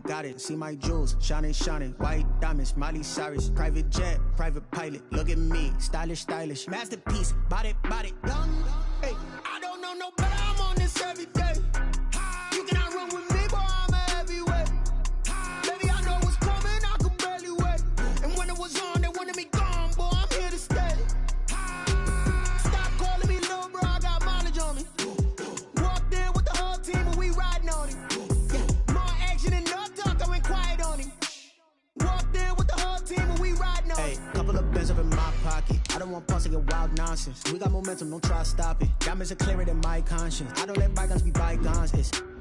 got it. See my jewels, shining, shining. White diamonds, Miley Cyrus. Private jet, private pilot. Look at me, stylish, stylish. Masterpiece, body, body, young. Hey, I don't know no better. I'm on this every day. You cannot run with me, boy. I'm a heavyweight. Baby, I know what's coming. I could barely wait. And when it was on, they wanted me gone, boy. I'm here to stay. Stop calling me little bro. I got mileage on me. Walked in with the whole team and we riding on it. Yeah, more action and no talk. I went quiet on him. Walked in with the whole team and we riding on it. Hey, couple of bands up in my pocket. I don't want pause to get wild nonsense. We got momentum, don't try to stop it. Diamonds are clearer than my conscience. I don't let bygones be bygones.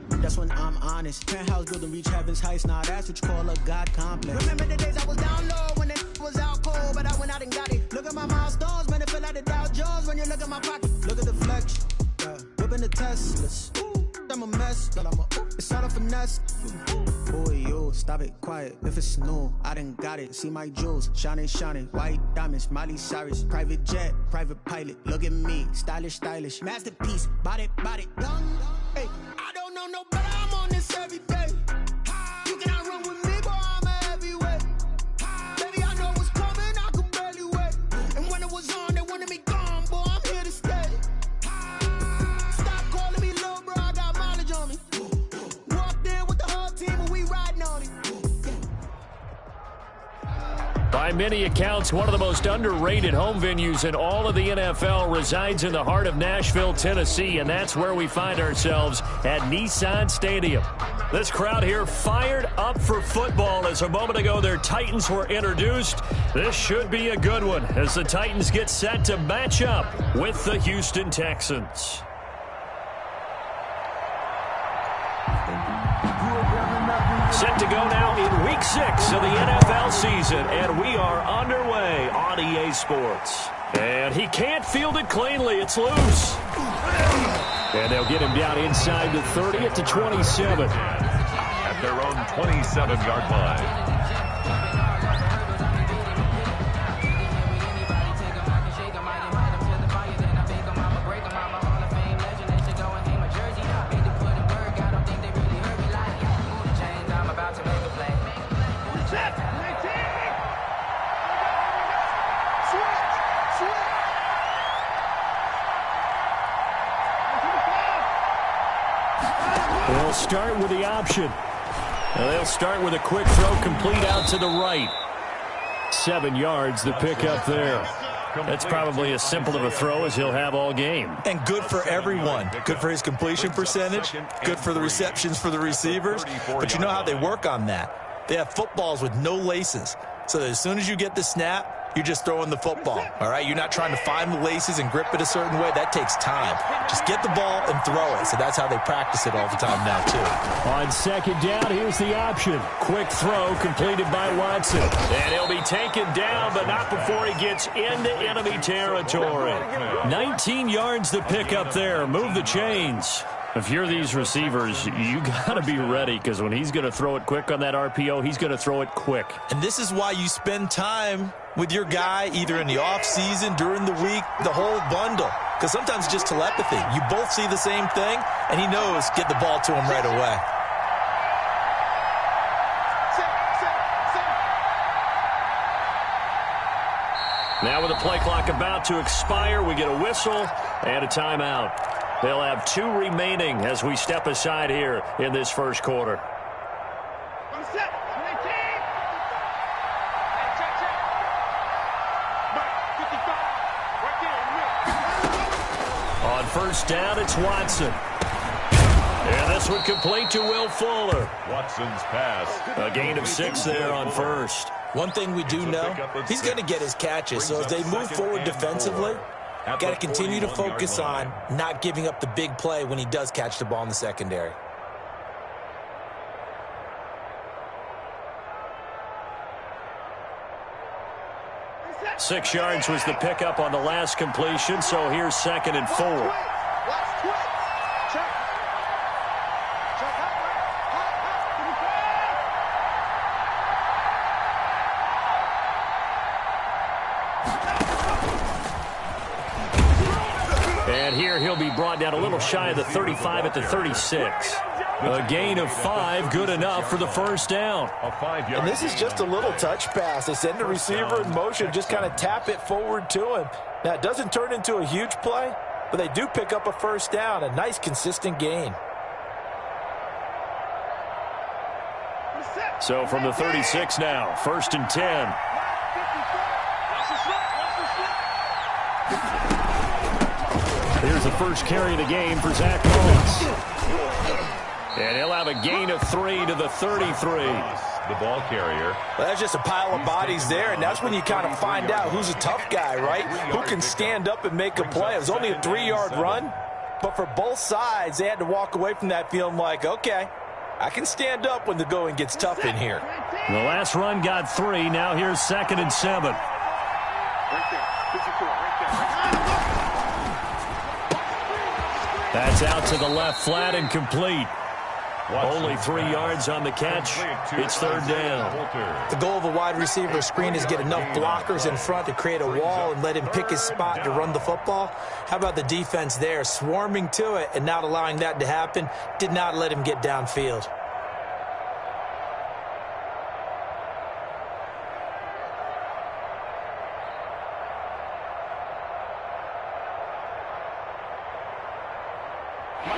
That's when I'm honest. Penthouse building, reach heaven's heights. Now that's what you call a God complex. Remember the days I was down low when it was out cold, but I went out and got it. Look at my milestones, man, it feel like the Dow Jones when you look at my pocket. Look at the flex, whipping the Teslas. I'm a mess, but it's all a finesse. Boy, you stop it, quiet. If it's new, I done got it. See my jewels, shining, shining. White diamonds, Miley Cyrus. Private jet, private pilot. Look at me, stylish, stylish. Masterpiece, body, body, young. Hey, I don't know no better. I'm on this every day. You cannot run with me, boy. I'm a heavyweight. Baby, I know what's coming. I could barely wait. And when it was on, they wanted me gone, boy. I'm here to stay. Stop calling me little bro. I got mileage on me. Walked in with the whole team and we riding on it. By many accounts, one of the most underrated home venues in all of the NFL resides in the heart of Nashville, Tennessee, and that's where we find ourselves at Nissan Stadium. This crowd here fired up for football as a moment ago their Titans were introduced. This should be a good one as the Titans get set to match up with the Houston Texans. Set to go now in Week 6 of the NFL season, and we are underway on EA Sports. And he can't field it cleanly. It's loose. And they'll get him down inside the 30 at the 27. At their own 27-yard line. They'll start with the option. They'll start with a quick throw complete out to the right. 7 yards, the pickup there. That's probably as simple of a throw as he'll have all game. And good for everyone. Good for his completion percentage. Good for the receptions for the receivers. But you know how they work on that. They have footballs with no laces. So that as soon as you get the snap, you're just throwing the football, all right? You're not trying to find the laces and grip it a certain way. That takes time. Just get the ball and throw it. So that's how they practice it all the time now, too. On second down, here's the option. Quick throw completed by Watson. And he'll be taken down, but not before he gets into enemy territory. 19 yards to pick up there. Move the chains. If you're these receivers, you got to be ready because when he's going to throw it quick on that RPO, he's going to throw it quick. And this is why you spend time with your guy either in the offseason, during the week, the whole bundle. Because sometimes it's just telepathy. You both see the same thing, and he knows get the ball to him right away. Now with the play clock about to expire, we get a whistle and a timeout. They'll have 2 remaining as we step aside here in this first quarter. On first down, it's Watson. And this one complete to Will Fuller. Watson's pass. A gain of 6 there on first. One thing we do know, he's going to get his catches. So as they move forward defensively, got to continue to focus on not giving up the big play when he does catch the ball in the secondary. Six yards was the pickup on the last completion, so here's 2nd and 4. And here he'll be brought down a little shy of the 35 at the 36. A gain of 5, good enough for the first down. And this is just a little touch pass. They send the receiver in motion, just kind of tap it forward to him. Now, it doesn't turn into a huge play, but they do pick up a first down, a nice, consistent gain. So from the 36 now, 1st and 10. Here's the first carry of the game for Zach Moss. And he'll have a gain of 3 to the 33. The ball carrier. Well, that's just a pile of bodies there, and that's when you kind of find out who's a tough guy, right? Who can stand up and make a play. It was only a 3-yard run, but for both sides, they had to walk away from that feeling like, okay, I can stand up when the going gets tough in here. The last run got 3. Now here's 2nd and 7. That's out to the left flat and complete. Only 3 yards on the catch. It's 3rd down. The goal of a wide receiver screen is get enough blockers in front to create a wall and let him pick his spot to run the football. How about the defense there, swarming to it and not allowing that to happen? Did not let him get downfield.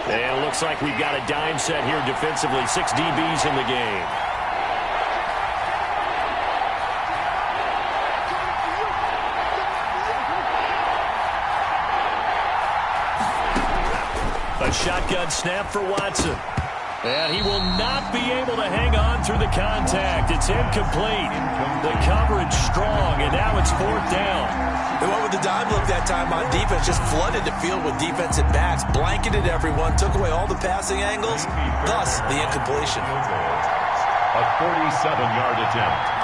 And it looks like we've got a dime set here defensively. 6 DBs in the game. A shotgun snap for Watson. And he will not be able to hang on through the contact. It's incomplete. The coverage strong, and now it's 4th down. They went with the dime look that time on defense, just flooded the field with defensive backs, blanketed everyone, took away all the passing angles, thus the incompletion. A 47-yard attempt.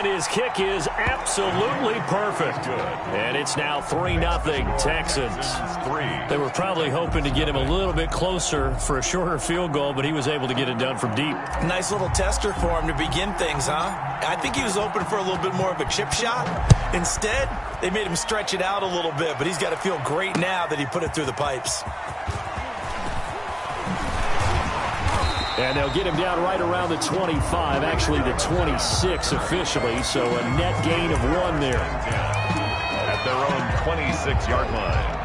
His kick is absolutely perfect. And it's now 3-0 Texans. They were probably hoping to get him a little bit closer for a shorter field goal, but he was able to get it done from deep. Nice little tester for him to begin things, huh? I think he was open for a little bit more of a chip shot. Instead, they made him stretch it out a little bit, but he's got to feel great now that he put it through the pipes. And they'll get him down right around the 25, actually the 26 officially, so a net gain of 1 there. At their own 26-yard line.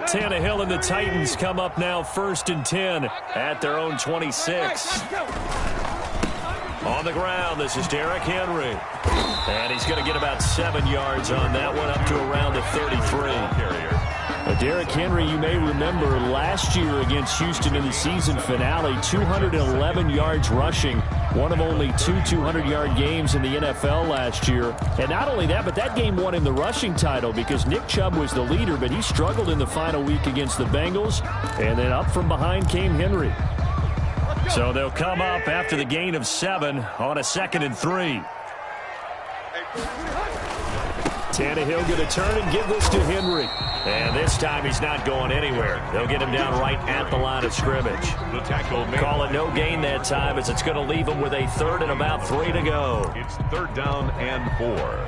Tannehill and the Titans come up now 1st and 10 at their own 26. On the ground, this is Derrick Henry. And he's going to get about 7 yards on that one, up to around the 33. Derrick Henry, you may remember last year against Houston in the season finale, 211 yards rushing, one of only 2 200-yard games in the NFL last year. And not only that, but that game won him the rushing title because Nick Chubb was the leader, but he struggled in the final week against the Bengals. And then up from behind came Henry. So they'll come up after the gain of 7 on a 2nd and 3. Tannehill going to turn and give this to Henry. And this time he's not going anywhere. They'll get him down right at the line of scrimmage. The tackle call it no gain that time as it's going to leave him with a 3rd and about 3 to go. It's 3rd down and 4.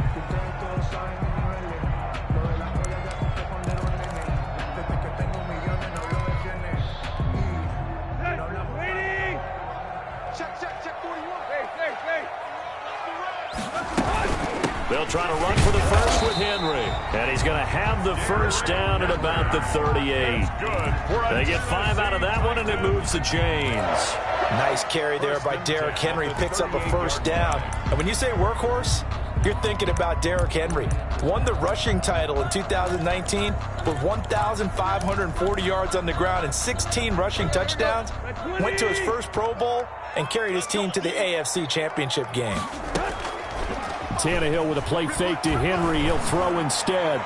They'll try to run for the first with Henry. And he's going to have the first down at about the 38. They get 5 out of that one, and it moves the chains. Nice carry there by Derrick Henry. Picks up a first down. And when you say workhorse, you're thinking about Derrick Henry. Won the rushing title in 2019 with 1,540 yards on the ground and 16 rushing touchdowns. Went to his first Pro Bowl and carried his team to the AFC Championship game. Tannehill with a play fake to Henry. He'll throw instead.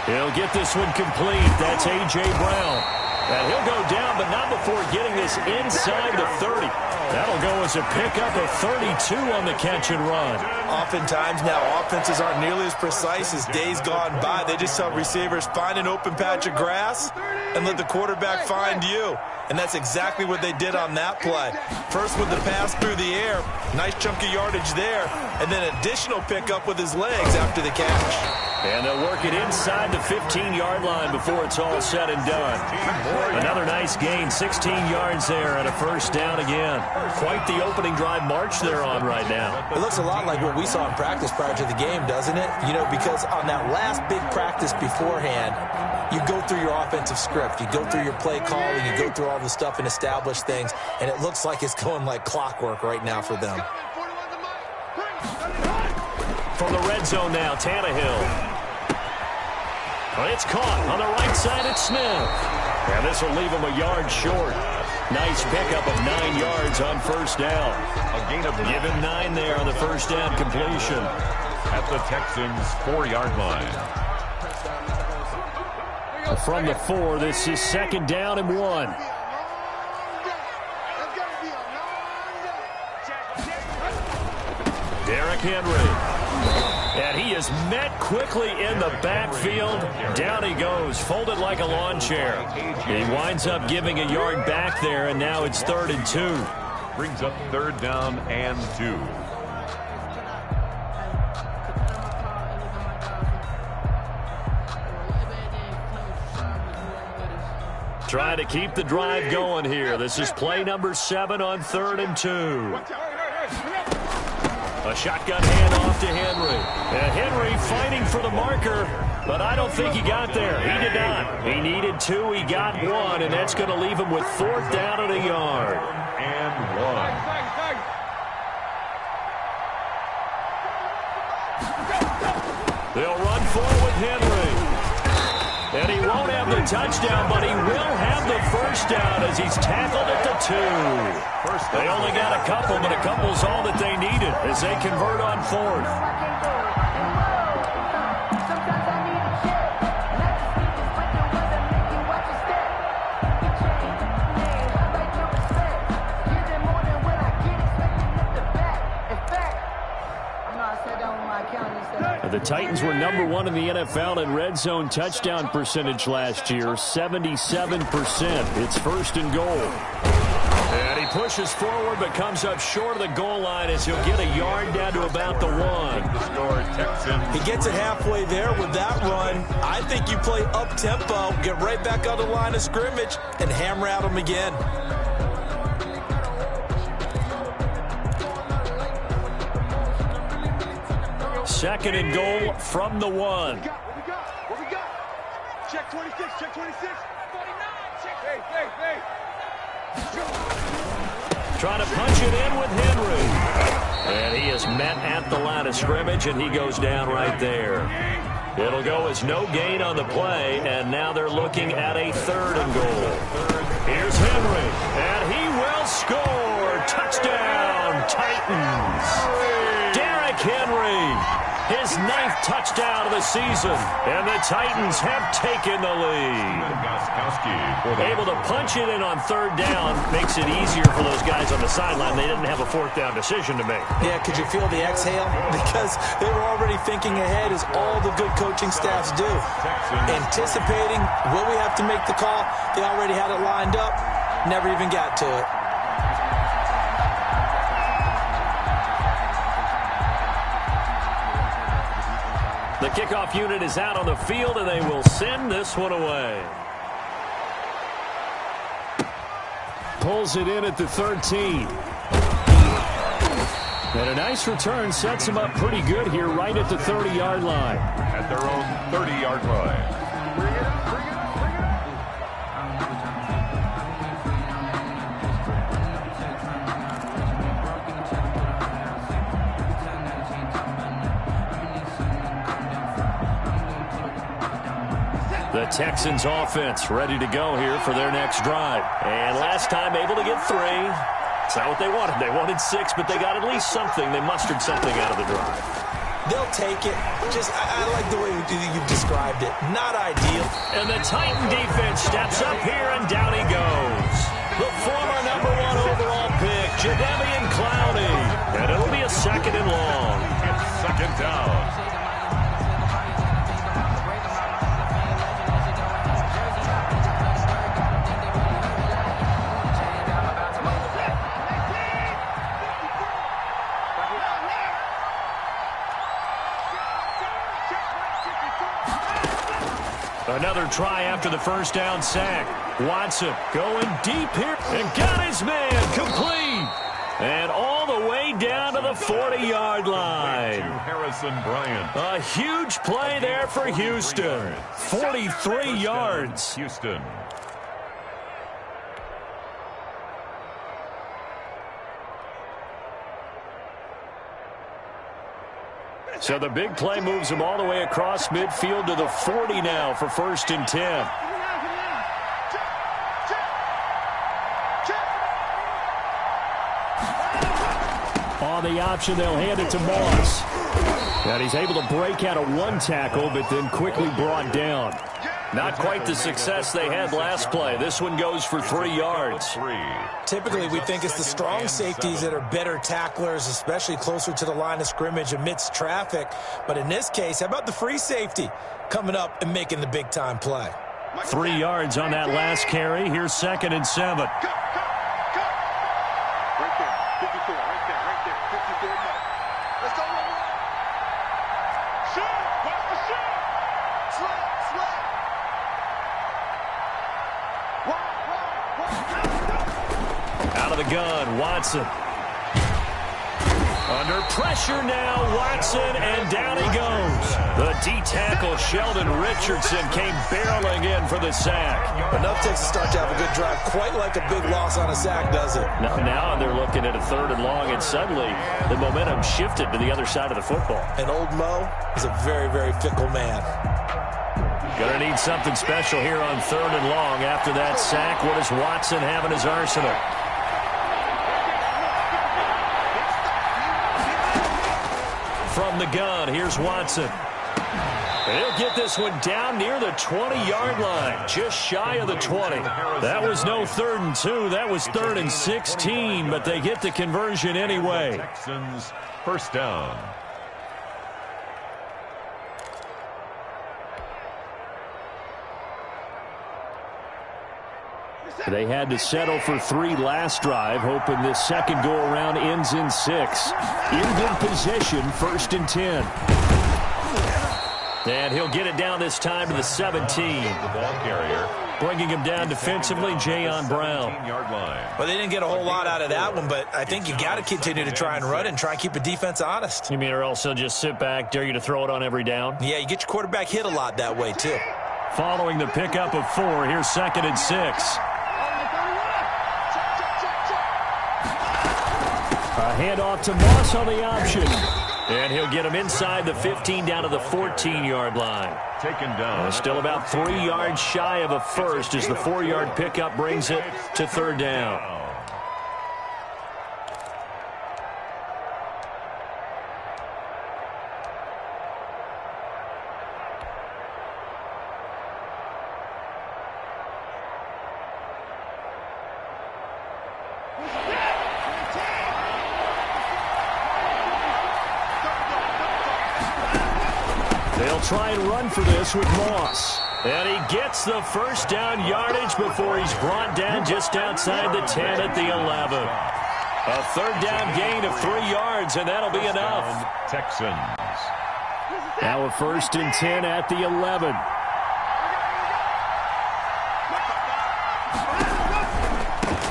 He'll get this one complete. That's A.J. Brown. And he'll go down, but not before getting this inside the 30. That'll go as a pickup of 32 on the catch and run. Oftentimes now, offenses aren't nearly as precise as days gone by. They just tell receivers, find an open patch of grass and let the quarterback find you. And that's exactly what they did on that play. First with the pass through the air, nice chunk of yardage there, and then additional pickup with his legs after the catch. And they'll work it inside the 15-yard line before it's all said and done. Another nice gain, 16 yards there, and a first down again. Quite the opening drive march they're on right now. It looks a lot like what we saw in practice prior to the game, doesn't it? You know, because on that last big practice beforehand, you go through your offensive script, you go through your play calling, you go through all the stuff and establish things, and it looks like it's going like clockwork right now for them. From the red zone now, Tannehill. It's caught on the right side at Smith. And this will leave him a yard short. Nice pickup of 9 yards on first down. A gain of Give him 9 there on the first down completion. At the Texans' 4-yard line. From the 4, this is second down and 1. Derrick Henry. And he is met quickly in the backfield. Down he goes, folded like a lawn chair. He winds up giving a yard back there, and now it's 3rd and 2. Brings up 3rd down and 2. Trying to keep the drive going here. This is play number 7 on 3rd and 2. A shotgun handoff to Henry. And Henry fighting for the marker, but I don't think he got there. He did not. He needed 2. He got 1, and that's going to leave him with 4th down and a yard. And 1. They'll run forward with Henry. And he won't have the touchdown, but he will have the first down as he's tackled at the 2. They only got a couple, but a couple's all that they needed as they convert on 4th. The Titans were number 1 in the NFL in red zone touchdown percentage last year, 77%. It's 1st and goal. And he pushes forward but comes up short of the goal line as he'll get a yard down to about the 1. He gets it halfway there with that run. I think you play up-tempo, get right back on the line of scrimmage, and hammer at him again. Second and goal from the 1. What we got? Check 26, check 26. 49, check. Hey. Trying to punch it in with Henry. And he is met at the line of scrimmage, and he goes down right there. It'll go as no gain on the play, and now they're looking at a 3rd and goal. Here's Henry, and he will score. Touchdown, Titans. Derrick Henry. His 9th touchdown of the season, and the Titans have taken the lead. Able to punch it in on 3rd down makes it easier for those guys on the sideline. They didn't have a 4th down decision to make. Yeah, could you feel the exhale? Because they were already thinking ahead, as all the good coaching staffs do. Anticipating, will we have to make the call? They already had it lined up, never even got to it. The kickoff unit is out on the field, and they will send this one away. Pulls it in at the 13. And a nice return sets him up pretty good here right at the 30-yard line. At their own 30-yard line. Bring it up. The Texans offense ready to go here for their next drive. And last time able to get 3. It's not what they wanted. They wanted 6, but they got at least something. They mustered something out of the drive. They'll take it. I like the way you've described it. Not ideal. And the Titan defense steps up here, and down he goes. The former #1 overall pick, Jadeveon Clowney. And it'll be a 2nd and long. It's 2nd down. Another try after the first down sack. Watson going deep here and got his man complete. And all the way down to the 40-yard line. Harrison Bryant. A huge play there for Houston. 43 yards. Houston. So the big play moves him all the way across midfield to the 40 now for 1st and 10. On the option, they'll hand it to Moss. And he's able to break out of 1 tackle, but then quickly brought down. Not quite the success they had last play. This one goes for 3 yards. Typically, we think it's the strong safeties that are better tacklers, especially closer to the line of scrimmage amidst traffic. But in this case, how about the free safety coming up and making the big-time play? 3 yards on that last carry. Here's 2nd and 7. Right there, 54, right there, 54 more. Let's go, run. Shoot, watch the shoot. Slap. Out of the gun, Watson. Under pressure now, Watson, and down he goes. The D-tackle, Sheldon Richardson, came barreling in for the sack. Enough takes to start to have a good drive. Quite like a big loss on a sack, does it? Now they're looking at a 3rd and long, and suddenly the momentum shifted to the other side of the football. And old Mo is a very, very fickle man. Gonna need something special here on 3rd and long. After that sack, what does Watson have in his arsenal? From the gun, here's Watson. He'll get this one down near the 20-yard line, just shy of the 20. That was no 3rd and 2, that was 3rd and 16, but they get the conversion anyway. Texans 1st down. They had to settle for 3 last drive, hoping this second go-around ends in 6. In good position, 1st and 10. And he'll get it down this time to the 17. The ball carrier. Bringing him down defensively, Jayon Brown. Well, they didn't get a whole lot out of that one, but I think you got to continue to try and run and try and keep the defense honest. You mean or else he'll just sit back, dare you to throw it on every down? Yeah, you get your quarterback hit a lot that way, too. Following the pickup of 4, here's 2nd and 6. A handoff to Moss on the option. And he'll get him inside the 15 down to the 14-yard line. Taken down. Still about 3 yards shy of a first as the 4-yard pickup brings it to 3rd down. They'll try and run for this with Moss. And he gets the 1st down yardage before he's brought down just outside the 10 at the 11. A 3rd down gain of 3 yards, and that'll be enough. Texans. Now a 1st and 10 at the 11.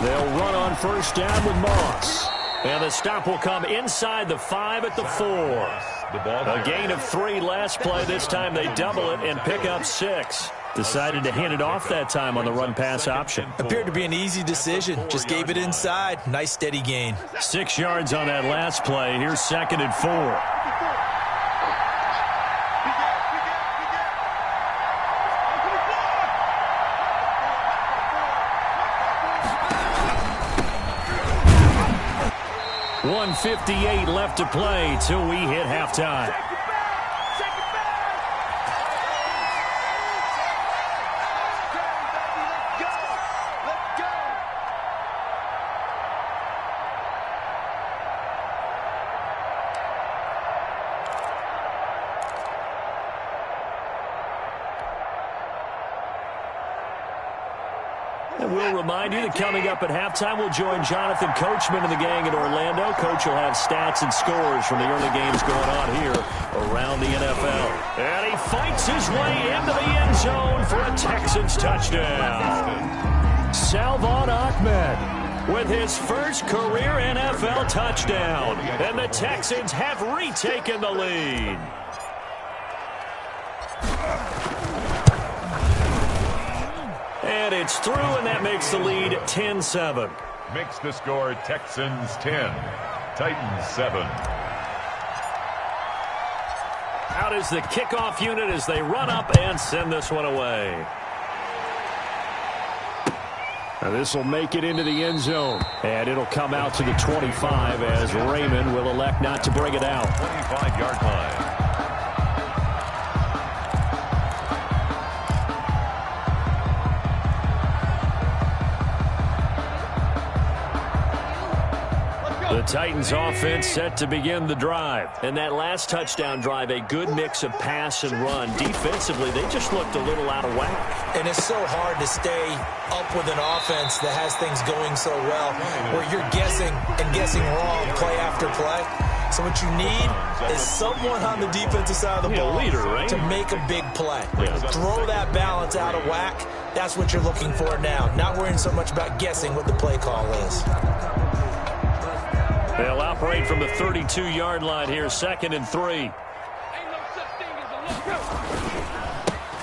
They'll run on 1st down with Moss. And the stop will come inside the 5 at the 4. A gain of 3 last play. This time they double it and pick up 6. Decided to hand it off that time on the run-pass option. Appeared to be an easy decision. Just gave it inside. Nice steady gain. 6 yards on that last play. Here's 2nd and 4. .158 left to play till we hit halftime. And we'll remind you that coming up at halftime, we'll join Jonathan Coachman and the gang in Orlando. Coach will have stats and scores from the early games going on here around the NFL. And he fights his way into the end zone for a Texans touchdown. Salvon Ahmed with his first career NFL touchdown. And the Texans have retaken the lead. And it's through, and that makes the lead 10-7. Makes the score Texans 10, Titans 7. Out is the kickoff unit as they run up and send this one away. Now this will make it into the end zone, and it'll come out to the 25 as Raymond will elect not to bring it out. 25-yard line. The Titans offense set to begin the drive. And that last touchdown drive, a good mix of pass and run. Defensively, they just looked a little out of whack. And it's so hard to stay up with an offense that has things going so well, where you're guessing and guessing wrong play after play. So what you need is someone on the defensive side of the ball to make a big play. Throw that balance out of whack. That's what you're looking for now. Not worrying so much about guessing what the play call is. They'll operate from the 32-yard line here, 2nd and 3.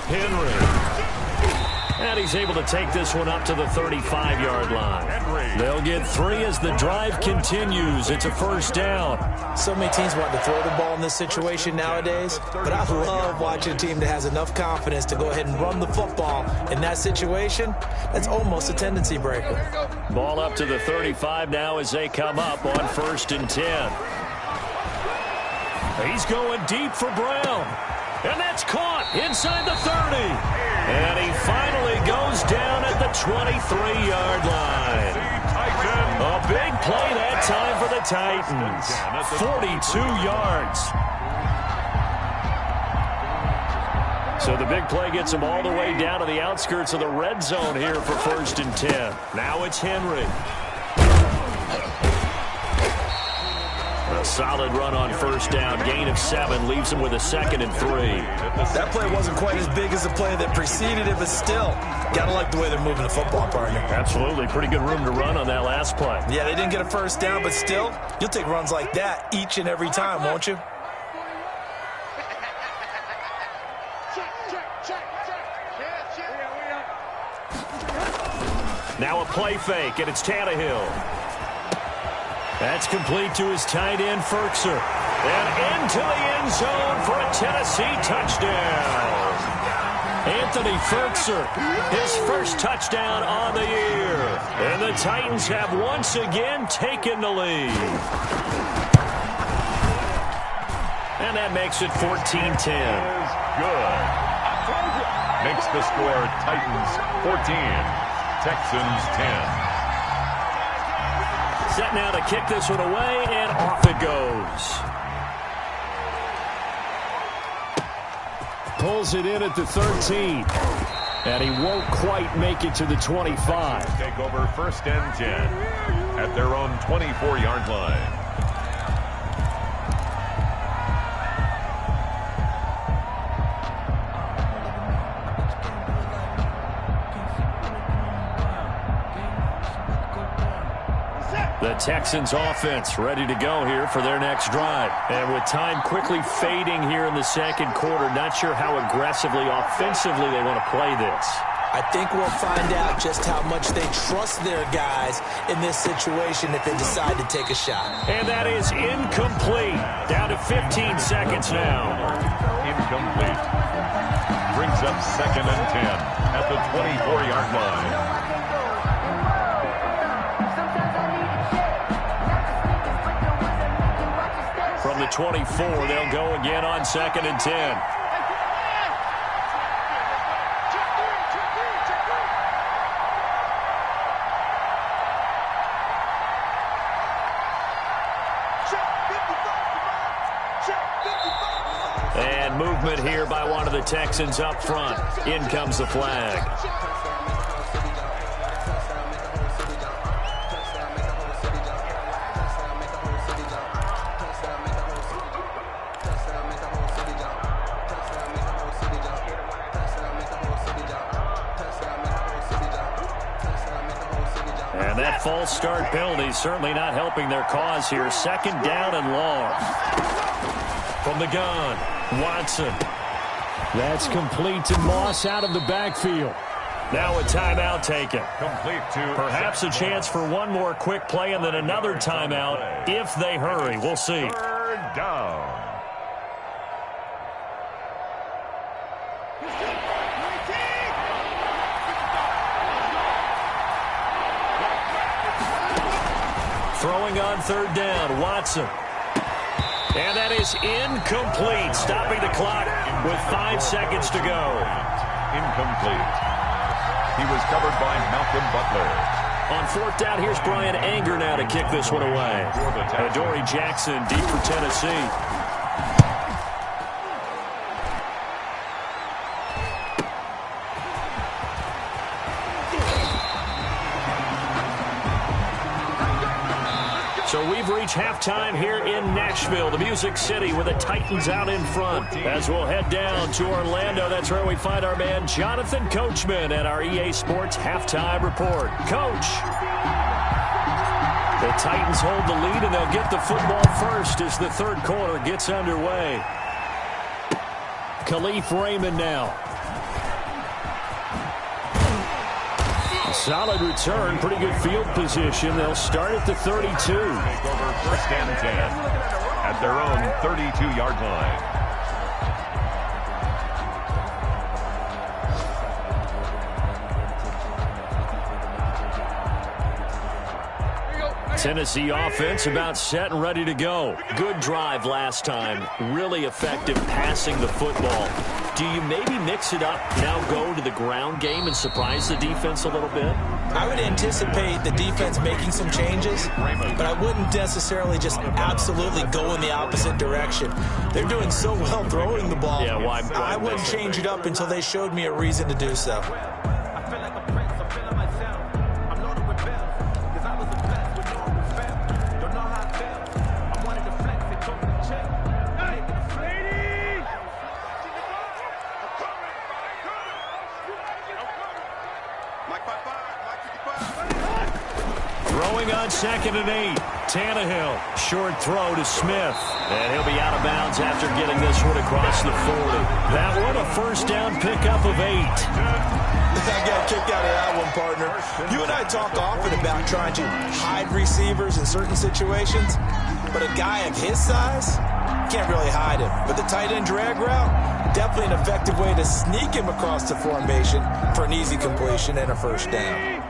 Henry. And he's able to take this one up to the 35-yard line. They'll get 3 as the drive continues. It's a first down. So many teams want to throw the ball in this situation nowadays, but I love watching a team that has enough confidence to go ahead and run the football in that situation. That's almost a tendency breaker. Ball up to the 35 now as they come up on 1st and 10. He's going deep for Brown. And that's caught inside the 30. And he finally goes down at the 23-yard line. A big play that time for the Titans. 42 yards. So the big play gets them all the way down to the outskirts of the red zone here for 1st and 10. Now it's Henry. A solid run on 1st down. Gain of 7 leaves him with a 2nd and 3. That play wasn't quite as big as the play that preceded it, but still, gotta like the way they're moving the football, partner. Absolutely. Pretty good room to run on that last play. Yeah, they didn't get a 1st down, but still, you'll take runs like that each and every time, won't you? Now a play fake, and it's Tannehill. That's complete to his tight end, Firkser. And into the end zone for a Tennessee touchdown. Anthony Firkser, his first touchdown on the year. And the Titans have once again taken the lead. And that makes it 14-10. Good. Makes the score Titans 14, Texans 10. Set now to kick this one away, and off it goes. Pulls it in at the 13. And he won't quite make it to the 25. Take over 1st and 10 at their own 24-yard line. The Texans offense ready to go here for their next drive. And with time quickly fading here in the 2nd quarter, not sure how aggressively, offensively they want to play this. I think we'll find out just how much they trust their guys in this situation if they decide to take a shot. And that is incomplete. Down to 15 seconds now. Incomplete. Brings up 2nd and 10 at the 24-yard line. From the 24, they'll go again on 2nd and 10. And movement here by one of the Texans up front. In comes the flag. False start penalty certainly not helping their cause here. Second down and long. From the gun, Watson. That's complete to Moss out of the backfield. Now a timeout taken. Complete to perhaps a chance for one more quick play and then another timeout if they hurry. We'll see. third down. Throwing on third down, Watson. And that is incomplete, stopping the clock with 5 seconds to go. Incomplete. He was covered by Malcolm Butler. On fourth down, here's Brian Anger now to kick this one away. Adoree Jackson deep for Tennessee. So we've reached halftime here in Nashville, the Music City, with the Titans out in front. As we'll head down to Orlando, that's where we find our man Jonathan Coachman at our EA Sports Halftime Report. Coach! The Titans hold the lead, and they'll get the football first as the third quarter gets underway. Khalif Raymond now. Solid return, pretty good field position. They'll start at the 32. Take over first and 10 at their own 32-yard line. Tennessee offense about set and ready to go. Good drive last time. Really effective passing the football. Do you maybe mix it up, now go to the ground game and surprise the defense a little bit? I would anticipate the defense making some changes, but I wouldn't necessarily just absolutely go in the opposite direction. They're doing so well throwing the ball. Yeah, why I wouldn't change it up until they showed me a reason to do so. Throwing on 2nd and 8. Tannehill, short throw to Smith. And he'll be out of bounds after getting this one across the 40. That one a first down pickup of 8. I got kicked out of that one, partner. You and I talk often about trying to hide receivers in certain situations, but a guy of his size can't really hide him. But the tight end drag route, definitely an effective way to sneak him across the formation for an easy completion and a first down.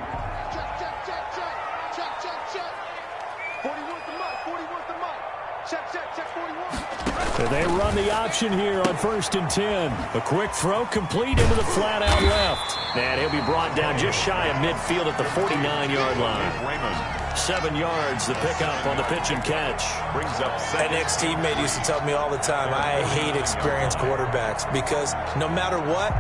They run the option here on 1st and 10. A quick throw complete into the flat out left. And he'll be brought down just shy of midfield at the 49-yard line. 7 yards, the pickup on the pitch and catch. Brings up An ex-teammate used to tell me all the time, I hate experienced quarterbacks because no matter what,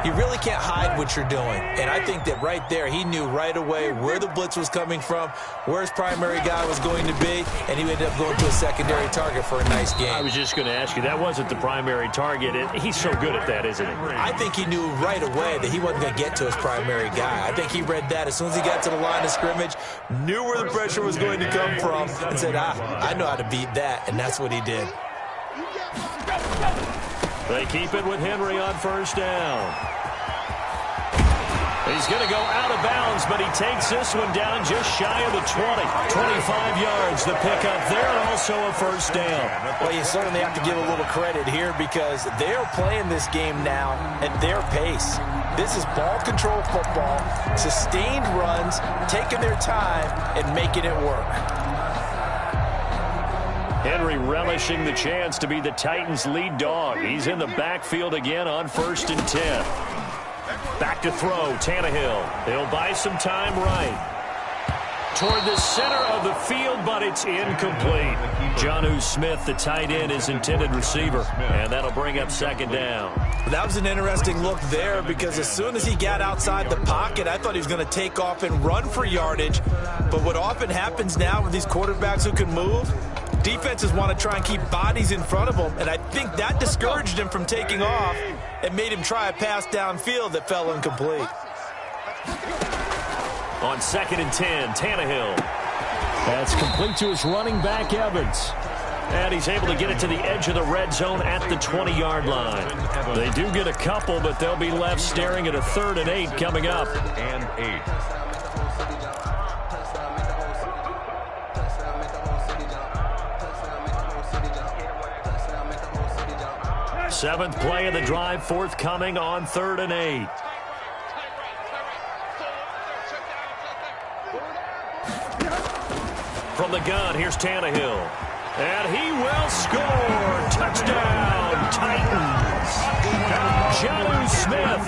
you really can't hide what you're doing. And I think that right there, he knew right away where the blitz was coming from, where his primary guy was going to be, and he ended up going to a secondary target for a nice game. I was just going to ask you, that wasn't the primary target. He's so good at that, isn't he? I think he knew right away that he wasn't going to get to his primary guy. I think he read that as soon as he got to the line of scrimmage, knew where the pressure was going to come from, and said, I know how to beat that, and that's what he did. They keep it with Henry on first down. He's going to go out of bounds, but he takes this one down just shy of the 20. 25 yards, the pickup there, and also a first down. Well, you certainly have to give a little credit here because they're playing this game now at their pace. This is ball control football, sustained runs, taking their time, and making it work. Henry relishing the chance to be the Titans' lead dog. He's in the backfield again on 1st and 10. Back to throw, Tannehill. He'll buy some time right. Toward the center of the field, but it's incomplete. Jonnu Smith, the tight end, is intended receiver, and that'll bring up 2nd down. That was an interesting look there because as soon as he got outside the pocket, I thought he was going to take off and run for yardage. But what often happens now with these quarterbacks who can move, defenses want to try and keep bodies in front of them, and I think that discouraged him from taking off and made him try a pass downfield that fell incomplete. On 2nd and 10, Tannehill. That's complete to his running back, Evans. And he's able to get it to the edge of the red zone at the 20-yard line. They do get a couple, but they'll be left staring at a 3rd and 8 coming up. 3rd and 8. 7th play of the drive forthcoming on 3rd and 8. From the gun, here's Tannehill. And he will score. Touchdown, Titans. Jonnu Smith,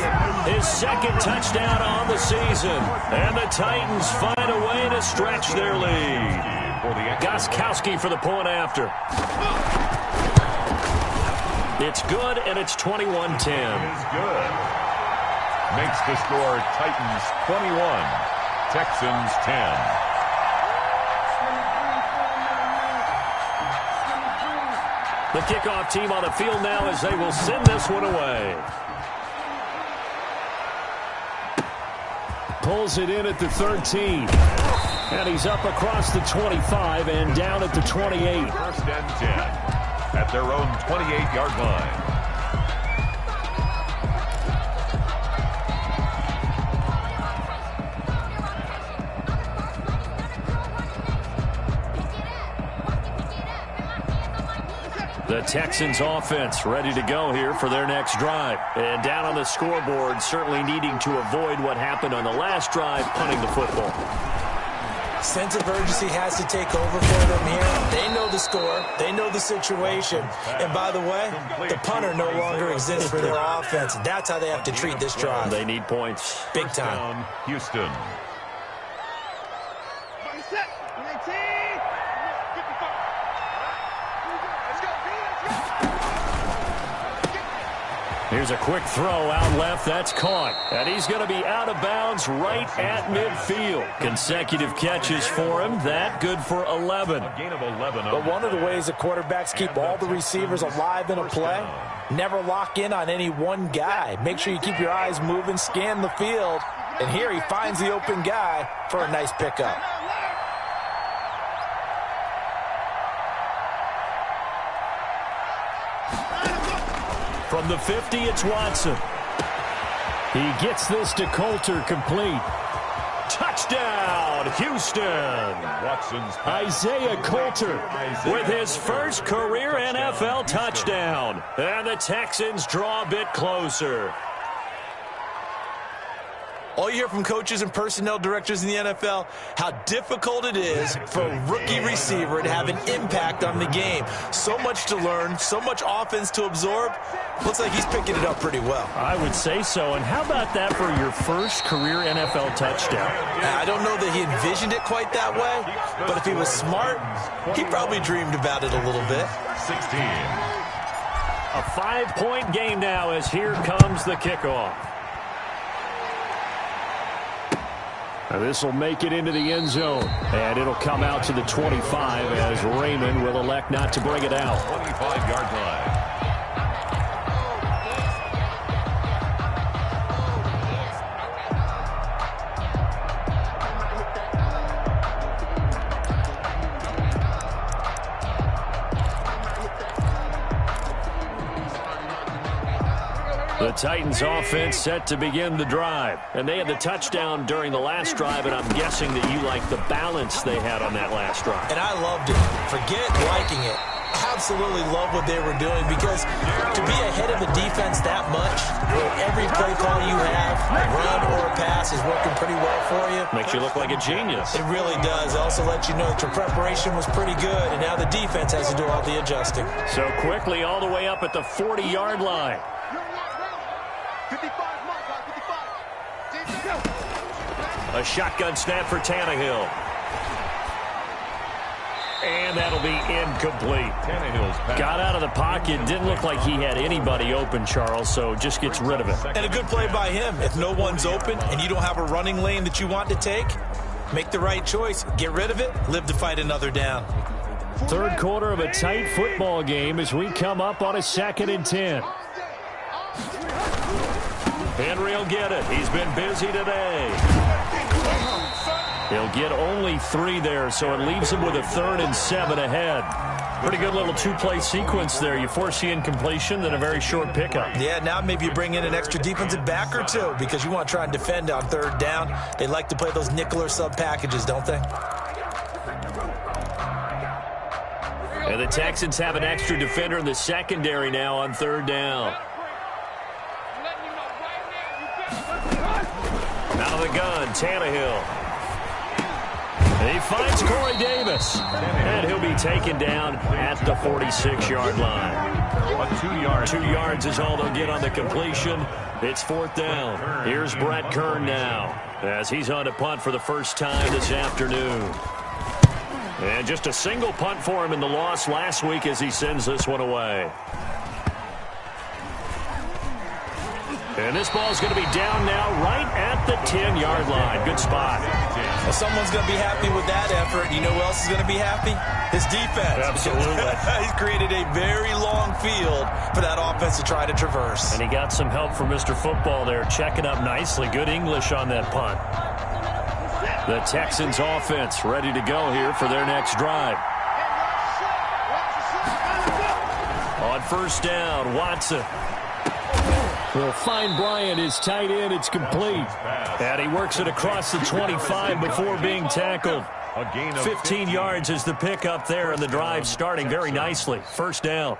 his 2nd touchdown on the season. And the Titans find a way to stretch their lead. Gostkowski for the point after. It's good, and it's 21-10. Is good. Makes the score Titans 21, Texans 10. The kickoff team on the field now as they will send this one away. Pulls it in at the 13. And he's up across the 25 and down at the 28. 1st and 10 at their own 28-yard line. The Texans offense ready to go here for their next drive. And down on the scoreboard, certainly needing to avoid what happened on the last drive, punting the football. Sense of urgency has to take over for them here. They know the score. They know the situation. And by the way, the punter no longer exists for their offense. That's how they have to treat this drive. They need points. Big time. Houston. Here's a quick throw out left. That's caught. And he's going to be out of bounds right at midfield. Consecutive catches for him. That good for 11. A gain of 11. But one of the ways the quarterbacks keep all the receivers alive in a play, never lock in on any one guy. Make sure you keep your eyes moving, scan the field. And here he finds the open guy for a nice pickup. From the 50, it's Watson. He gets this to Coulter complete. Touchdown, Houston. Watson's Isaiah Coulter with his first career NFL touchdown. And the Texans draw a bit closer. All you hear from coaches and personnel directors in the NFL, how difficult it is for a rookie receiver to have an impact on the game. So much to learn, so much offense to absorb. Looks like he's picking it up pretty well. I would say so. And how about that for your first career NFL touchdown? I don't know that he envisioned it quite that way, but if he was smart, he probably dreamed about it a little bit. 16. A 5-point game now as here comes the kickoff. This will make it into the end zone. And it'll come out to the 25 as Raymond will elect not to bring it out. 25-yard line. The Titans offense set to begin the drive. And they had the touchdown during the last drive, and I'm guessing that you like the balance they had on that last drive. And I loved it. Forget liking it. Absolutely love what they were doing, because to be ahead of a defense that much, every play call you have, run or pass, is working pretty well for you. Makes you look like a genius. It really does. It also lets you know that your preparation was pretty good, and now the defense has to do all the adjusting. So quickly all the way up at the 40-yard line. 55, A shotgun snap for Tannehill. And that'll be incomplete. Tannehill's pass. Got out of the pocket. Didn't look like he had anybody open, Charles, so just gets rid of it. And a good play by him. If no one's open and you don't have a running lane that you want to take, make the right choice. Get rid of it. Live to fight another down. Third quarter of a tight football game as we come up on a 2nd and 10. Henry will get it. He's been busy today. He'll get only 3 there, so it leaves him with a 3rd and 7 ahead. Pretty good little 2-play sequence there. You force the incompletion, then a very short pickup. Yeah, now maybe you bring in an extra defensive back or two because you want to try and defend on 3rd down. They like to play those nickel or sub packages, don't they? And the Texans have an extra defender in the secondary now on 3rd down. Out of the gun, Tannehill. He finds Corey Davis, and he'll be taken down at the 46-yard line. 2 yards is all they'll get on the completion. It's 4th down. Here's Brett Kern now as he's on to punt for the first time this afternoon. And just a single punt for him in the loss last week as he sends this one away. And this ball's going to be down now right at the 10-yard line. Good spot. Well, someone's going to be happy with that effort. You know who else is going to be happy? His defense. Absolutely. He's created a very long field for that offense to try to traverse. And he got some help from Mr. Football there, checking up nicely. Good English on that punt. The Texans offense ready to go here for their next drive. On 1st down, Watson will find Bryant, his tight end. It's complete. And he works it across the 25 before being tackled. 15 yards is the pickup there, and the drive starting very nicely. 1st down.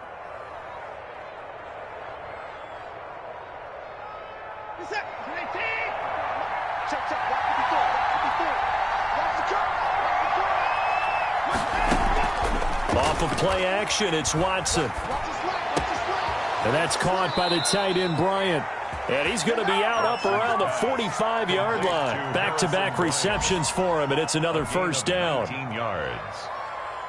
Off of play action, it's Watson. And that's caught by the tight end, Bryant. And he's going to be out up around the 45-yard line. Back-to-back receptions for him, and it's another 1st down.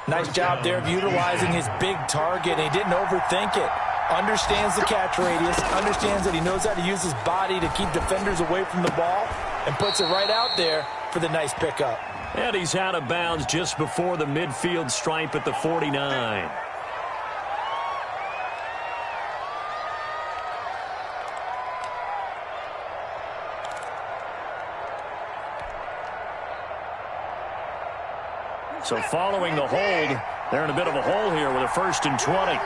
Nice job there of utilizing his big target. He didn't overthink it. Understands the catch radius, understands that he knows how to use his body to keep defenders away from the ball, and puts it right out there for the nice pickup. And he's out of bounds just before the midfield stripe at the 49. So following the hold, they're in a bit of a hole here with a 1st and 20.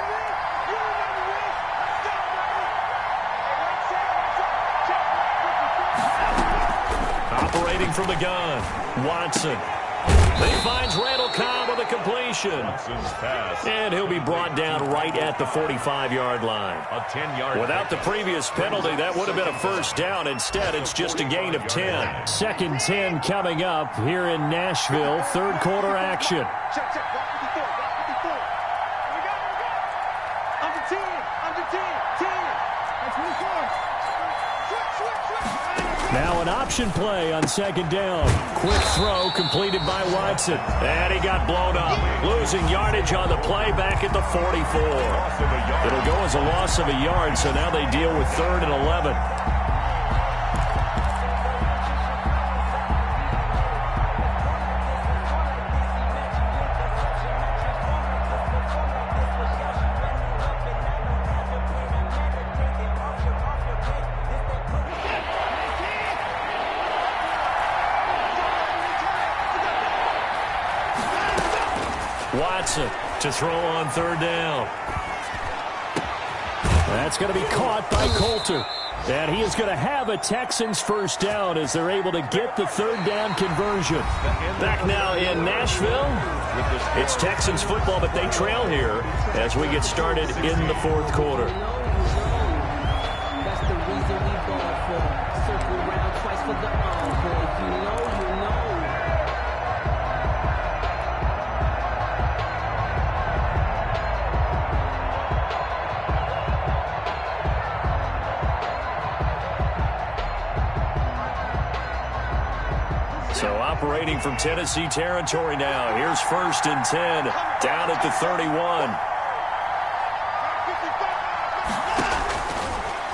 Operating from the gun, Watson. He finds Randall Cobb with a completion. And he'll be brought down right at the 45-yard line. Without the previous penalty, that would have been a 1st down. Instead, it's just a gain of 10. 2nd 10 coming up here in Nashville. 3rd quarter action. Now an option play on 2nd down. Quick throw completed by Watson. And he got blown up. Losing yardage on the play back at the 44. It'll go as a loss of a yard, so now they deal with 3rd and 11. Watson to throw on 3rd down. That's going to be caught by Coulter. And he is going to have a Texans 1st down as they're able to get the 3rd down conversion. Back now in Nashville. It's Texans football, but they trail here as we get started in the 4th quarter. That's the reason we go for circle round twice for the encore. If you know, you know. So operating from Tennessee territory now. Here's 1st and 10 down at the 31.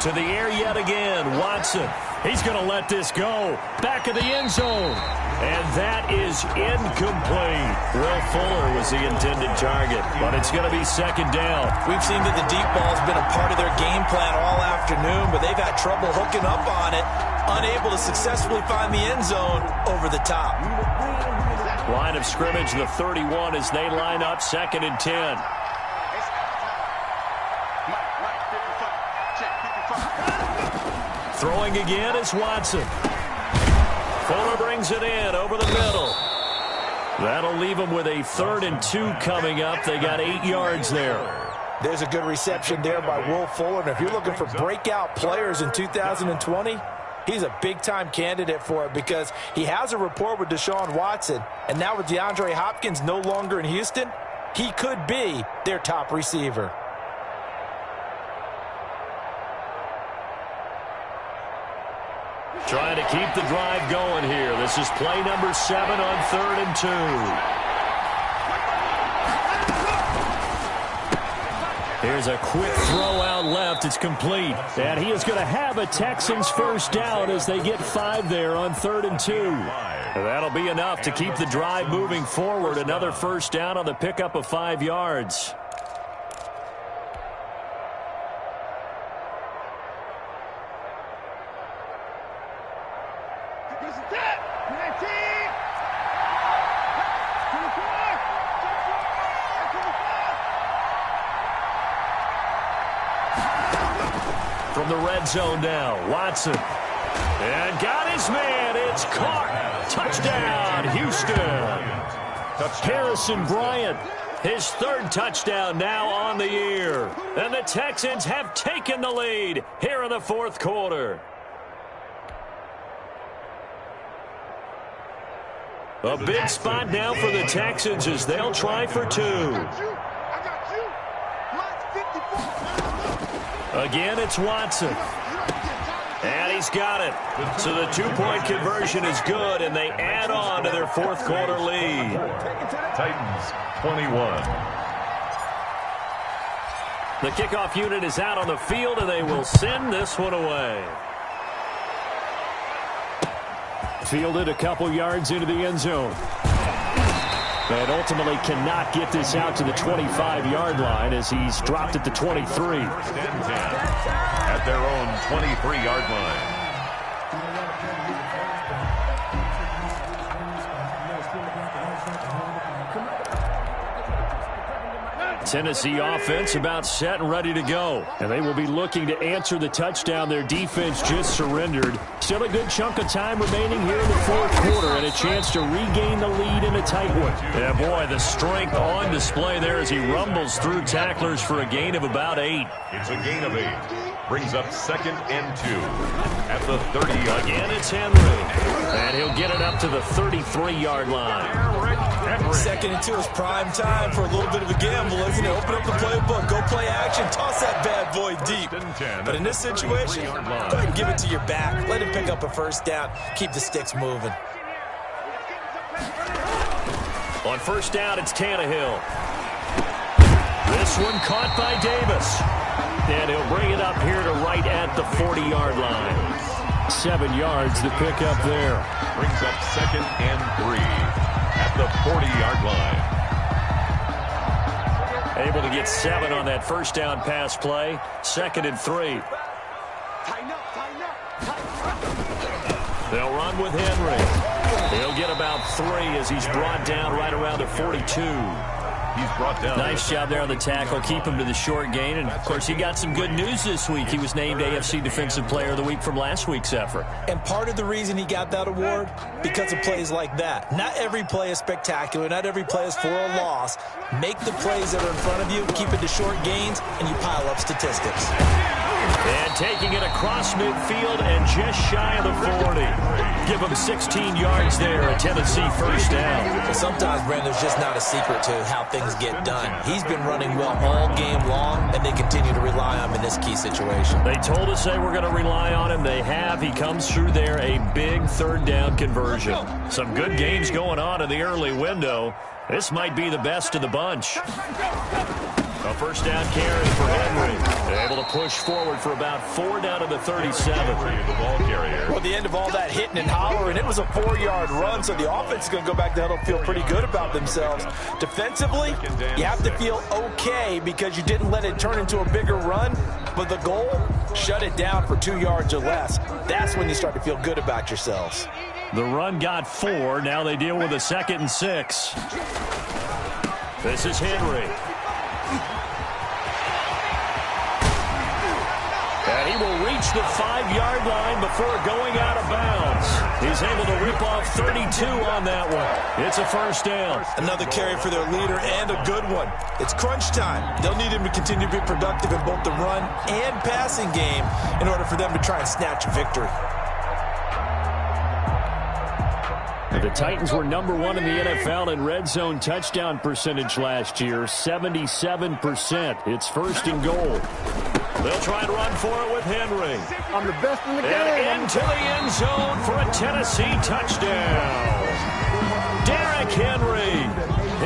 To the air yet again. Watson. He's going to let this go. Back of the end zone. And that is incomplete. Will Fuller was the intended target, but it's going to be second down. We've seen that the deep ball has been a part of their game plan all afternoon, but they've had trouble hooking up on it, unable to successfully find the end zone over the top. Line of scrimmage, the 31 as they line up, second and 10. Throwing again is Watson. Fuller brings it in over the middle. That'll leave them with a 3rd and 2 coming up. They got 8 yards there. There's a good reception there by Will Fuller. And if you're looking for breakout players in 2020, he's a big-time candidate for it because he has a rapport with Deshaun Watson. And now with DeAndre Hopkins no longer in Houston, he could be their top receiver. Trying to keep the drive going here. This is play number 7 on 3rd and 2. Here's a quick throw out left. It's complete. And he is going to have a Texans first down as they get 5 there on 3rd and 2. That'll be enough to keep the drive moving forward. Another first down on the pickup of 5 yards. From the red zone now, Watson. And got his man. It's caught. Touchdown, Houston. Harrison Bryant, his 3rd touchdown now on the year. And the Texans have taken the lead here in the 4th quarter. A big spot now for the Texans as they'll try for 2. Again, it's Watson. And he's got it. So the 2-point conversion is good, and they add on to their 4th quarter lead. Titans 21. The kickoff unit is out on the field, and they will send this one away. Fielded a couple yards into the end zone. And ultimately cannot get this out to the 25-yard line as he's dropped at the 23. At their own 23-yard line. Tennessee offense about set and ready to go. And they will be looking to answer the touchdown their defense just surrendered. Still a good chunk of time remaining here in the 4th quarter and a chance to regain the lead in a tight one. Yeah, boy, the strength on display there as he rumbles through tacklers for a gain of about 8. It's a gain of 8. Brings up 2nd and 2 at the 30. Again, it's Henry. And he'll get it up to the 33-yard line. 2nd and 2 is prime time for a little bit of a gamble, isn't it? Open up the playbook, go play action, toss that bad boy deep. But in this situation, go ahead and give it to your back. Let him pick up a first down. Keep the sticks moving. On first down, it's Tannehill. This one caught by Davis. And he'll bring it up here to right at the 40-yard line. 7 yards to pick up there. Brings up 2nd and 3 at the 40-yard line. Able to get 7 on that first down pass play. 2nd and 3. They'll run with Henry. He'll get about 3 as he's brought down right around the 42. He's brought down. Nice job there on the tackle. Keep him to the short gain. And, of course, he got some good news this week. He was named AFC Defensive Player of the Week from last week's effort. And part of the reason he got that award, because of plays like that. Not every play is spectacular. Not every play is for a loss. Make the plays that are in front of you, keep it to short gains, and you pile up statistics. And taking it across midfield and just shy of the 40. Give him 16 yards there, a Tennessee first down. Sometimes, Brandon, there's just not a secret to how things get done. He's been running well all game long, and they continue to rely on him in this key situation. They told us they were going to rely on him. They have. He comes through there, a big 3rd down conversion. Some good games going on in the early window. This might be the best of the bunch. A first down carry for Henry. Able to push forward for about 4 down to the 37. The ball carrier. Well, the end of all that hitting and hollering, it was a 4-yard run, so the offense is going to go back to huddle, feel pretty good about themselves. Defensively, you have to feel okay because you didn't let it turn into a bigger run, but the goal, shut it down for 2 yards or less. That's when you start to feel good about yourselves. The run got 4. Now they deal with a 2nd and 6. This is Henry. And he will reach the 5-yard line before going out of bounds. He's able to rip off 32 on that one. It's a first down. Another carry for their leader and a good one. It's crunch time. They'll need him to continue to be productive in both the run and passing game in order for them to try and snatch a victory. The Titans were number 1 in the NFL in red zone touchdown percentage last year, 77%. It's first and goal. They'll try and run for it with Henry. I'm the best in the game. And into the end zone for a Tennessee touchdown. Derrick Henry,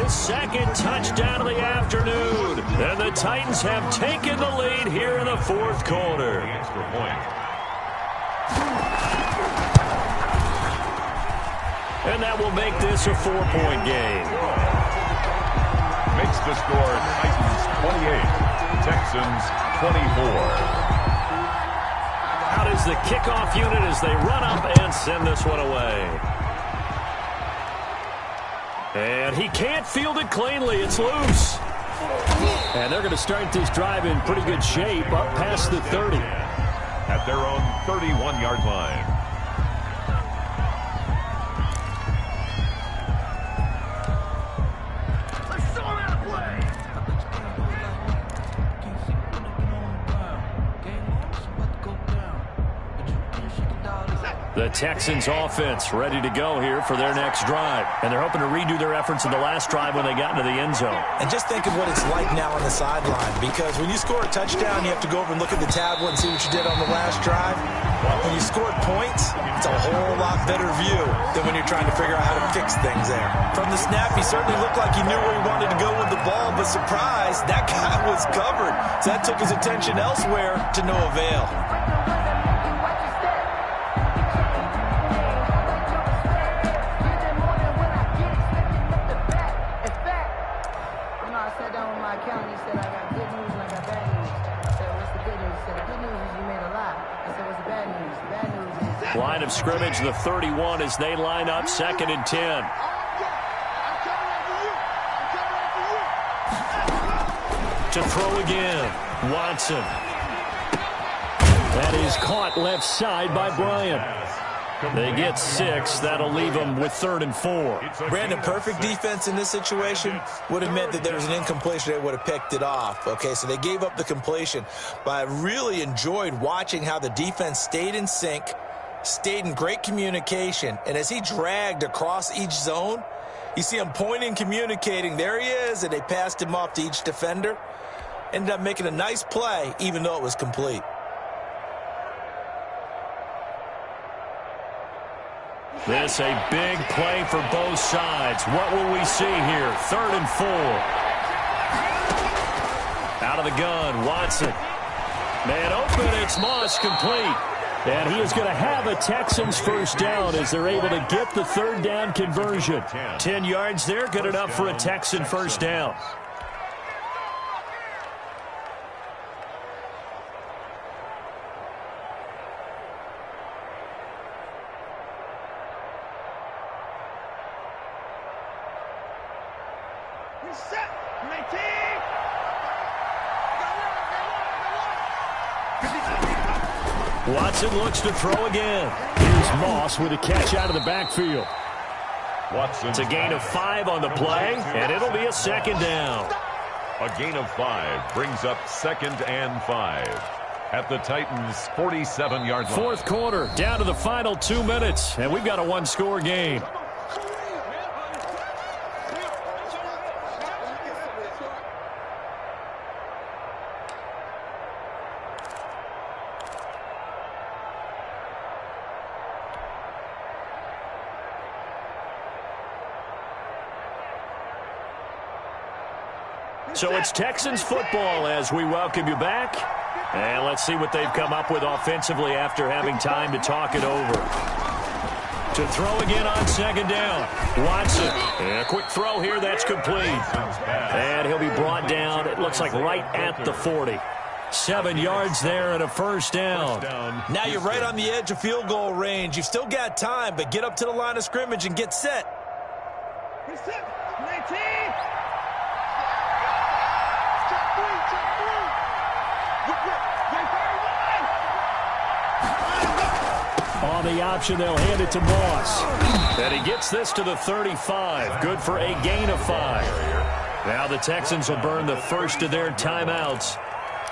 his 2nd touchdown of the afternoon. And the Titans have taken the lead here in the 4th quarter. And that will make this a 4-point game. Makes the score Titans 28, Texans 24. Out is the kickoff unit as they run up and send this one away. And he can't field it cleanly. It's loose. And they're going to start this drive in pretty good shape up past the 30. At their own 31-yard line. The Texans offense ready to go here for their next drive. And they're hoping to redo their efforts in the last drive when they got into the end zone. And just think of what it's like now on the sideline, because when you score a touchdown, you have to go over and look at the tablet and see what you did on the last drive. When you scored points, it's a whole lot better view than when you're trying to figure out how to fix things there. From the snap, he certainly looked like he knew where he wanted to go with the ball, but surprise, that guy was covered. So that took his attention elsewhere to no avail. Line of scrimmage, the 31, as they line up 2nd and 10. To throw again, Watson. That is caught left side by Bryant. They get 6. That'll leave them with 3rd and 4. Brandon, perfect defense in this situation would have meant that there was an incompletion. They would have picked it off. Okay, so they gave up the completion. But I really enjoyed watching how the defense stayed in sync, stayed in great communication, and as he dragged across each zone, you see him pointing, communicating. There he is, and they passed him off to each defender. Ended up making a nice play, even though it was complete. This a big play for both sides. What will we see here? 3rd and 4. Out of the gun, Watson. Man open, it's Moss, complete. And he is going to have a Texans first down as they're able to get the 3rd down conversion. 10 yards there, good enough for a Texan first down. Watson looks to throw again. Here's Moss with a catch out of the backfield. Watson. It's a gain of 5 on the play, and it'll be a 2nd down. A gain of 5 brings up 2nd and 5 at the Titans' 47-yard line. 4th quarter, down to the final 2 minutes, and we've got a 1-score game. So it's Texans football as we welcome you back. And let's see what they've come up with offensively after having time to talk it over. To throw again on second down. Watson. And a quick throw here. That's complete. And he'll be brought down, it looks like, right at the 40. 7 yards there and a first down. Now you're right on the edge of field goal range. You've still got time, but get up to the line of scrimmage and get set. On the option, they'll hand it to Moss. And he gets this to the 35. Good for a gain of 5. Now the Texans will burn the first of their timeouts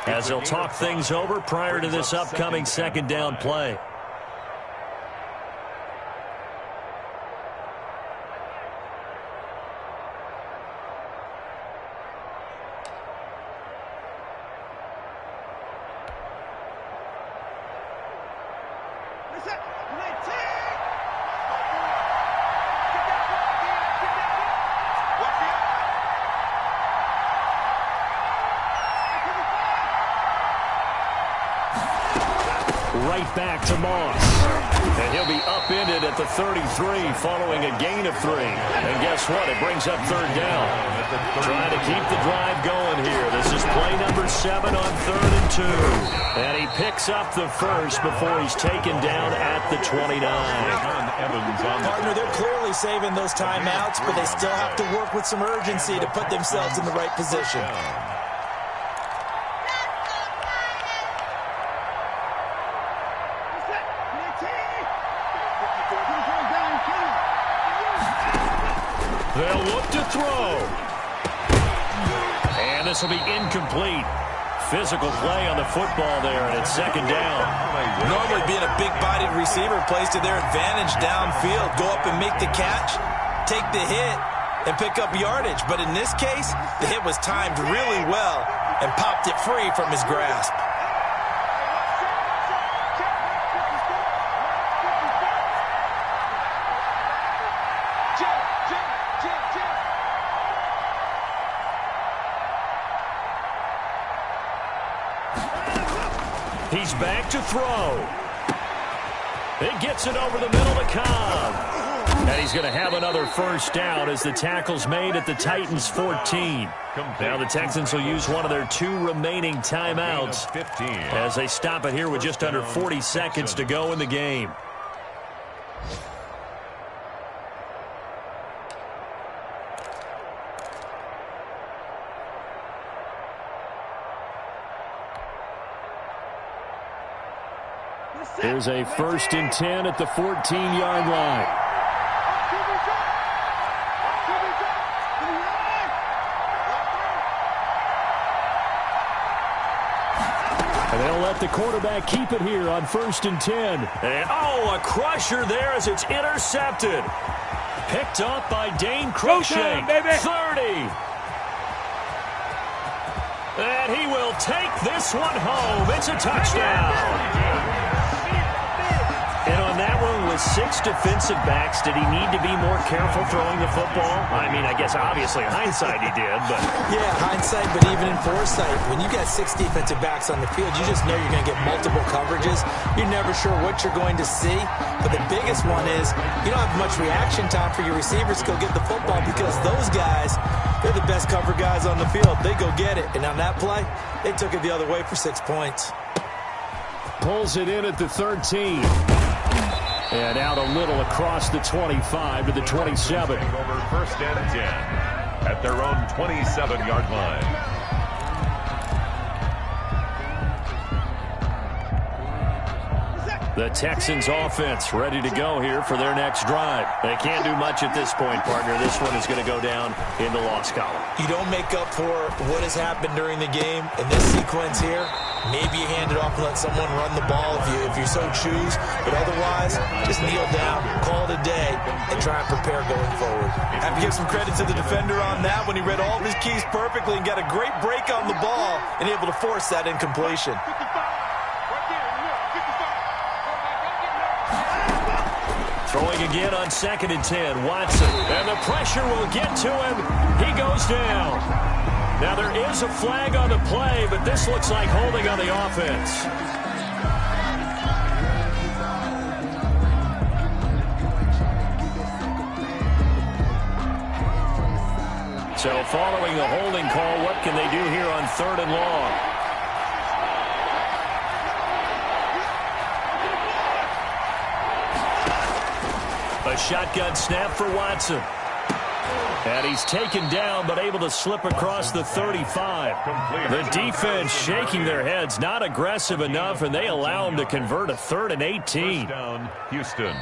as they'll talk things over prior to this upcoming second down play. Right back to Moss. And he'll be upended at the 33 following a gain of 3. And guess what? It brings up third down. Trying to keep the drive going here. This is play number 7 on 3rd and 2. And he picks up the first before he's taken down at the 29. Partner, they're clearly saving those timeouts, but they still have to work with some urgency to put themselves in the right position. They'll look to throw. And this will be incomplete. Physical play on the football there, and it's second down. Normally being a big-bodied receiver plays to their advantage downfield. Go up and make the catch, take the hit, and pick up yardage. But in this case, the hit was timed really well and popped it free from his grasp. He's back to throw. It gets it over the middle to Cobb. And he's going to have another first down as the tackle's made at the Titans' 14. Now the Texans will use one of their 2 remaining timeouts as they stop it here with just under 40 seconds to go in the game. Here's a 1st and 10 at the 14-yard line. And they'll let the quarterback keep it here on 1st and 10. And, a crusher there as it's intercepted. Picked up by Dane Cruikshank. 30. And he will take this one home. It's a touchdown. And on that one with 6 defensive backs, did he need to be more careful throwing the football? I mean, I guess obviously in hindsight he did, but... Yeah, hindsight, but even in foresight, when you got 6 defensive backs on the field, you just know you're going to get multiple coverages. You're never sure what you're going to see. But the biggest one is you don't have much reaction time for your receivers to go get the football because those guys, they're the best cover guys on the field. They go get it. And on that play, they took it the other way for 6 points. Pulls it in at the 13. And out a little across the 25 to the 27. Over 1st and 10 at their own 27-yard line. The Texans offense ready to go here for their next drive. They can't do much at this point, partner. This one is going to go down in the loss column. You don't make up for what has happened during the game in this sequence here. Maybe you hand it off and let someone run the ball if you so choose. But otherwise, just kneel down, call it a day, and try and prepare going forward. I have to give some credit to the defender on that when he read all of his keys perfectly and got a great break on the ball and able to force that incompletion. Throwing again on 2nd and 10. Watson. And the pressure will get to him. He goes down. Now, there is a flag on the play, but this looks like holding on the offense. So following the holding call, what can they do here on 3rd and long? A shotgun snap for Watson. And he's taken down, but able to slip across the 35. The defense shaking their heads, not aggressive enough, and they allow him to convert a 3rd and 18. First down, Houston.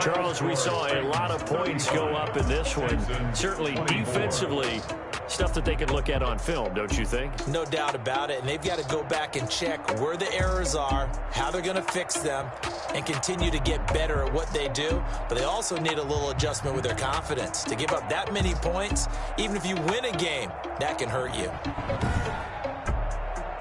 Charles, we saw a lot of points go up in this one. Certainly defensively, stuff that they can look at on film, don't you think? No doubt about it, and they've got to go back and check where the errors are, how they're going to fix them, and continue to get better at what they do. But they also need a little adjustment with their confidence. To give up that many points, even if you win a game, that can hurt you.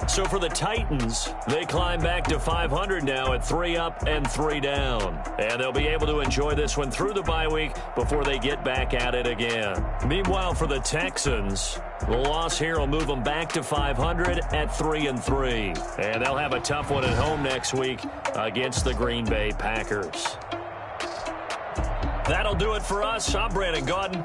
So for the Titans, they climb back to 500 now at 3 up and 3 down. And they'll be able to enjoy this one through the bye week before they get back at it again. Meanwhile, for the Texans, the loss here will move them back to 500 at 3 and 3. And they'll have a tough one at home next week against the Green Bay Packers. That'll do it for us. I'm Brandon Gaudin.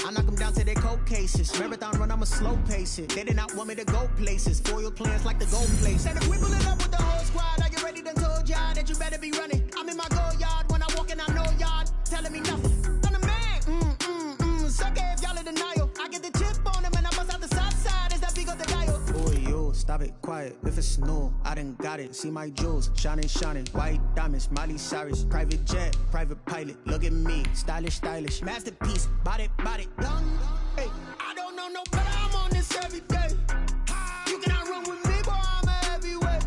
I knock them down to their cold cases. Marathon run, I'm a slow pace it. They did not want me to go places. Foil plans like the gold place. And if we pulling up with the whole squad, are you ready? Done told y'all that you better be running. I'm in my go yard when I walk in, I know y'all telling me nothing. I'm the man. Sucker if y'all in denial. I get the chip on them and I bust out the south side. Is that big of the dial? Boy, yo, stop it, quiet. If it's new, I done got it. See my jewels, shining, white diamonds, Miley Cyrus, private jet, private pilot. Look at me, stylish, masterpiece, body, young. Hey, I don't know no better. I'm on this every day. You cannot run with me, boy. I'm a heavyweight.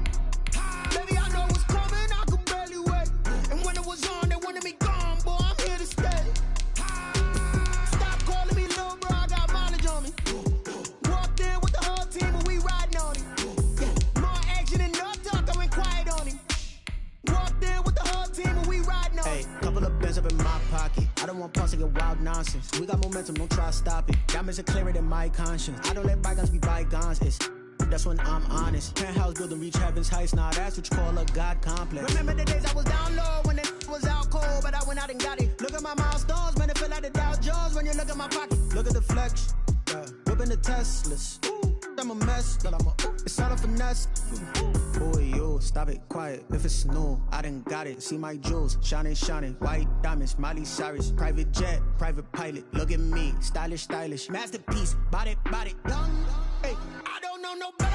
Baby, I know what's coming. I could barely wait. And when it was on, they wanted me gone, boy. I'm here to stay. Stop calling me little bro. I got mileage on me. Walked in with the whole team and we riding on him. Yeah, more action and no talk. I went quiet on him. Walked in with the whole team and we riding on him. Hey, couple of bins up in my pocket. I don't want parts of your wild nonsense. We got momentum, don't try to stop it. Diamonds are clearer than my conscience. I don't let bygones be bygones. That's when I'm honest. Penthouse building, reach heaven's heights. Nah, that's what you call a God complex. Remember the days I was down low when it was out cold, but I went out and got it. Look at my milestones, man, it feel like the Dow Jones when you look at my pocket. Look at the flex, whipping the Teslas. I'm a mess, but it's all a finesse. Boy, yo, stop it, quiet. If it's new, I done got it. See my jewels, shining, white diamonds, Miley Cyrus, private jet, private pilot. Look at me, stylish, masterpiece, body, young. Hey, I don't know no better.